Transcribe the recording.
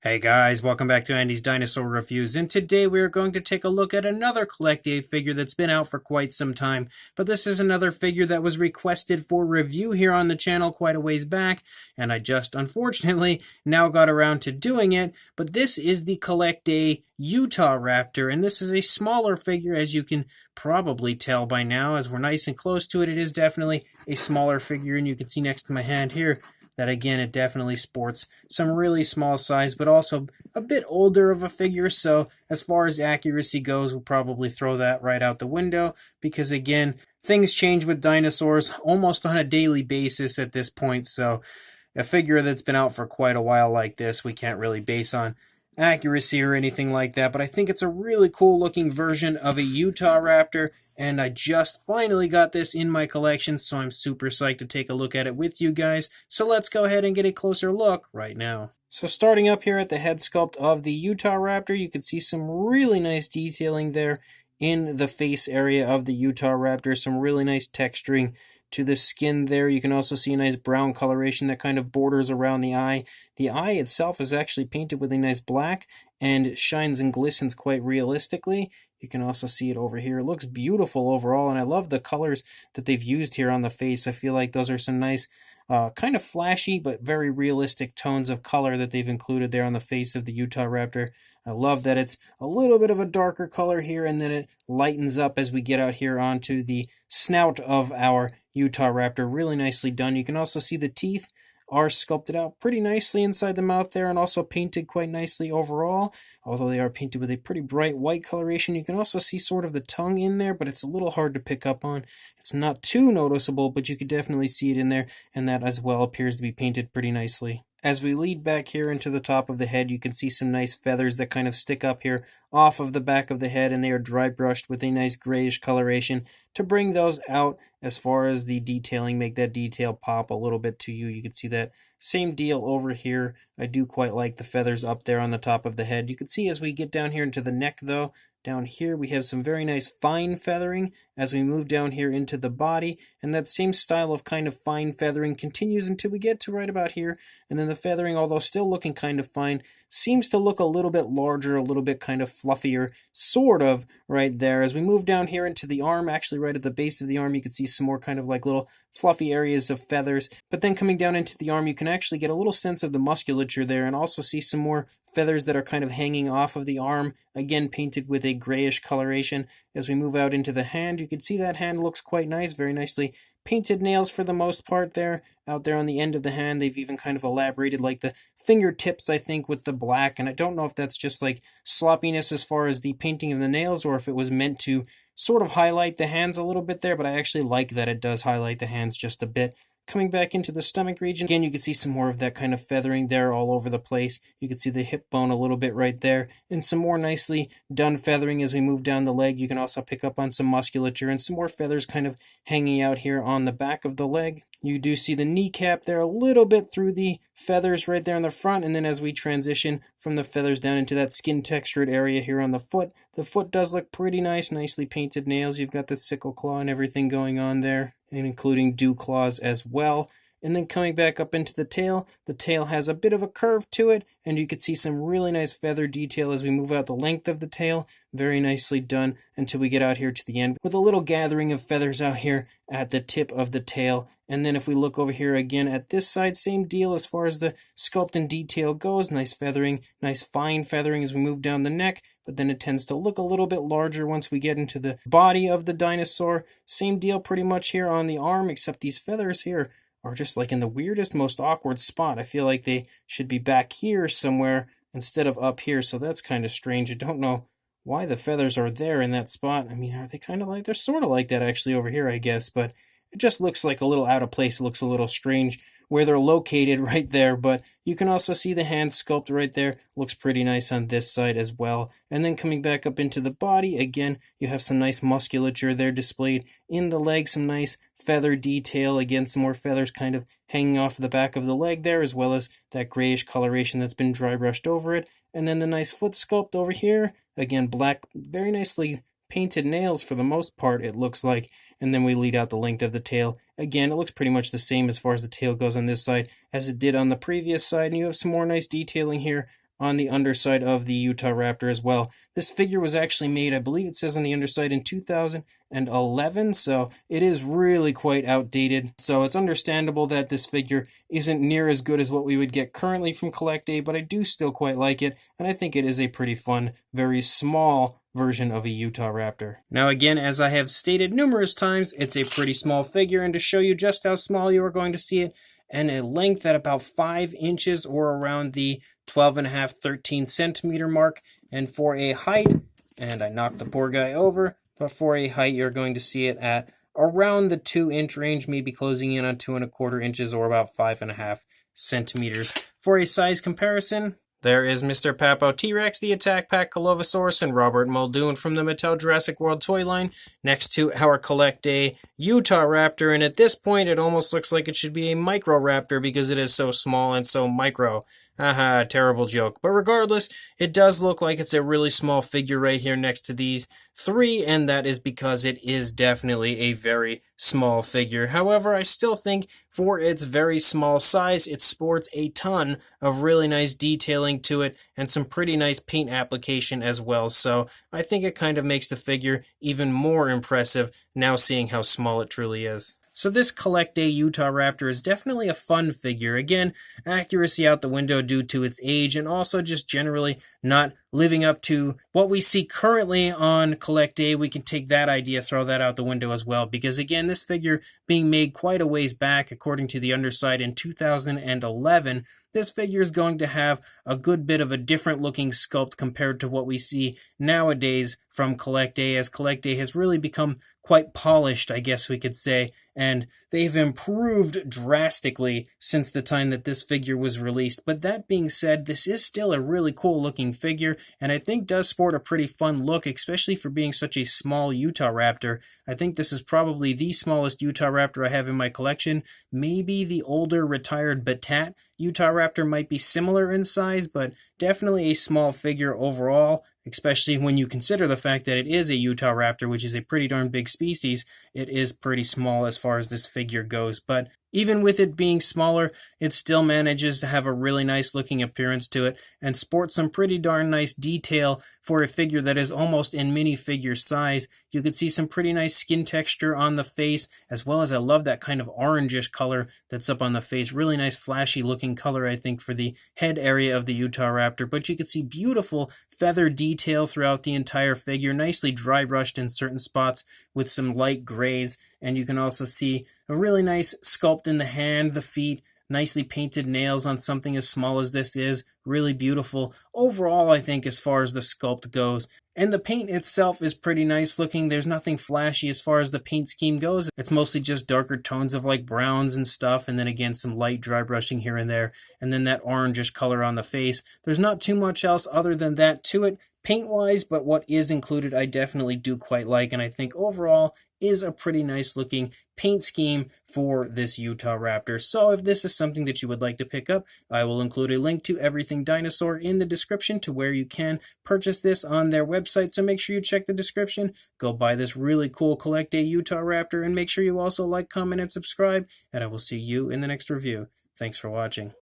Hey guys, welcome back to Andy's Dinosaur Reviews, and today we are going to take a look at another Collecta figure that's been out for quite some time, but this is another figure that was requested for review here on the channel quite a ways back, and I just unfortunately now got around to doing it, but this is the Collecta Utahraptor, and this is a smaller figure, as you can probably tell by now, as we're nice and close to it. It is definitely a smaller figure, and you can see next to my hand here that again it definitely sports some really small size but also a bit older of a figure, so as far as accuracy goes we'll probably throw that right out the window because again things change with dinosaurs almost on a daily basis at this point, so a figure that's been out for quite a while like this we can't really base on accuracy or anything like that, but I think it's a really cool looking version of a Utahraptor, and I just finally got this in my collection, so I'm super psyched to take a look at it with you guys. So let's go ahead and get a closer look right now. So starting up here at the head sculpt of the Utahraptor, you can see some really nice detailing there in the face area of the Utahraptor, some really nice texturing to the skin there. You can also see a nice brown coloration that kind of borders around the eye. The eye itself is actually painted with a nice black and shines and glistens quite realistically. You can also see it over here. It looks beautiful overall, and I love the colors that they've used here on the face. I feel like those are some nice kind of flashy but very realistic tones of color that they've included there on the face of the Utahraptor. I love that it's a little bit of a darker color here and then it lightens up as we get out here onto the snout of our Utahraptor. Really nicely done. You can also see the teeth are sculpted out pretty nicely inside the mouth there and also painted quite nicely overall, although they are painted with a pretty bright white coloration. You can also see sort of the tongue in there, but it's a little hard to pick up on. It's not too noticeable, but you could definitely see it in there, and that as well appears to be painted pretty nicely. As we lead back here into the top of the head, you can see some nice feathers that kind of stick up here off of the back of the head, and they are dry brushed with a nice grayish coloration to bring those out as far as the detailing, make that detail pop a little bit to you. You can see that same deal over here. I do quite like the feathers up there on the top of the head. You can see as we get down here into the neck though, down here we have some very nice fine feathering as we move down here into the body, and that same style of kind of fine feathering continues until we get to right about here, and then the feathering, although still looking kind of fine, seems to look a little bit larger, a little bit kind of fluffier, sort of right there. As we move down here into the arm, actually right at the base of the arm, you can see some more kind of like little fluffy areas of feathers, but then coming down into the arm, you can actually get a little sense of the musculature there and also see some more feathers that are kind of hanging off of the arm, again painted with a grayish coloration. As we move out into the hand, you can see that hand looks quite nice, very nicely painted nails for the most part there. Out there on the end of the hand, they've even kind of elaborated like the fingertips, I think, with the black, and I don't know if that's just like sloppiness as far as the painting of the nails or if it was meant to sort of highlight the hands a little bit there, but I actually like that it does highlight the hands just a bit. Coming back into the stomach region, again, you can see some more of that kind of feathering there all over the place. You can see the hip bone a little bit right there, and some more nicely done feathering as we move down the leg. You can also pick up on some musculature and some more feathers kind of hanging out here on the back of the leg. You do see the kneecap there a little bit through the feathers right there in the front, and then as we transition from the feathers down into that skin textured area here on the foot does look pretty nice, nicely painted nails. You've got the sickle claw and everything going on there, and including dew claws as well. And then coming back up into the tail has a bit of a curve to it, and you can see some really nice feather detail as we move out the length of the tail. Very nicely done until we get out here to the end with a little gathering of feathers out here at the tip of the tail. And then if we look over here again at this side, same deal as far as the sculpt and detail goes. Nice feathering, nice fine feathering as we move down the neck, but then it tends to look a little bit larger once we get into the body of the dinosaur. Same deal pretty much here on the arm, except these feathers here are just like in the weirdest, most awkward spot. I feel like they should be back here somewhere instead of up here, so that's kind of strange. I don't know why the feathers are there in that spot. I mean, are they kind of like, they're sort of like that actually over here, I guess, but it just looks like a little out of place. It looks a little strange where they're located right there, but you can also see the hand sculpt right there. Looks pretty nice on this side as well. And then coming back up into the body, again, you have some nice musculature there displayed in the leg, some nice feather detail. Again, some more feathers kind of hanging off the back of the leg there, as well as that grayish coloration that's been dry brushed over it. And then the nice foot sculpt over here. Again, black, very nicely painted nails for the most part, it looks like. And then we lead out the length of the tail. Again, it looks pretty much the same as far as the tail goes on this side as it did on the previous side. And you have some more nice detailing here on the underside of the Utahraptor as well. This figure was actually made, I believe it says on the underside, in 2011, so it is really quite outdated. So it's understandable that this figure isn't near as good as what we would get currently from Collecta, but I do still quite like it, and I think it is a pretty fun, very small version of a Utahraptor. Now again, as I have stated numerous times, it's a pretty small figure, and to show you just how small you are going to see it, and a length at about 5 inches or around the 12.5, 13 centimeter mark. And for a height, and I knocked the poor guy over, but for a height, you're going to see it at around the 2-inch range, maybe closing in on 2.25 inches or about 5.5 centimeters. For a size comparison, there is Mr. Papo T-Rex, the Attack Pack Colovosaurus, and Robert Muldoon from the Mattel Jurassic World toy line, next to our Collecta Utahraptor, and at this point it almost looks like it should be a Microraptor because it is so small and so micro. Haha, terrible joke. But regardless, it does look like it's a really small figure right here next to these three, and that is because it is definitely a very small figure. However, I still think for its very small size, it sports a ton of really nice detailing to it and some pretty nice paint application as well. So I think it kind of makes the figure even more impressive now seeing how small it truly is. So this Collecta Utahraptor is definitely a fun figure. Again, accuracy out the window due to its age, and also just generally not living up to what we see currently on Collecta. We can take that idea, throw that out the window as well, because again, this figure being made quite a ways back, according to the underside, in 2011, this figure is going to have a good bit of a different looking sculpt compared to what we see nowadays from Collecta, as Collecta has really become quite polished, I guess we could say, and they've improved drastically since the time that this figure was released. But that being said, this is still a really cool looking figure, and I think does sport a pretty fun look, especially for being such a small Utahraptor. I think this is probably the smallest Utahraptor I have in my collection. Maybe the older retired Batat Utahraptor might be similar in size, but definitely a small figure overall, especially when you consider the fact that it is a Utahraptor, which is a pretty darn big species. It is pretty small as far as this figure goes, but even with it being smaller, it still manages to have a really nice looking appearance to it and sports some pretty darn nice detail for a figure that is almost in minifigure size. You can see some pretty nice skin texture on the face, as well as I love that kind of orangish color that's up on the face. Really nice flashy looking color, I think, for the head area of the Utahraptor, but you can see beautiful feather detail throughout the entire figure, nicely dry brushed in certain spots with some light grays, and you can also see a really nice sculpt in the hand, the feet, nicely painted nails on something as small as this is. Really beautiful overall, I think, as far as the sculpt goes. And the paint itself is pretty nice looking. There's nothing flashy as far as the paint scheme goes. It's mostly just darker tones of like browns and stuff, and then again some light dry brushing here and there, and then that orangish color on the face. There's not too much else other than that to it paint-wise, but what is included I definitely do quite like, and I think overall is a pretty nice looking paint scheme for this Utahraptor. So if this is something that you would like to pick up, I will include a link to Everything Dinosaur in the description to where you can purchase this on their website. So make sure you check the description, go buy this really cool Collecta Utahraptor, and make sure you also like, comment, and subscribe, and I will see you in the next review. Thanks for watching.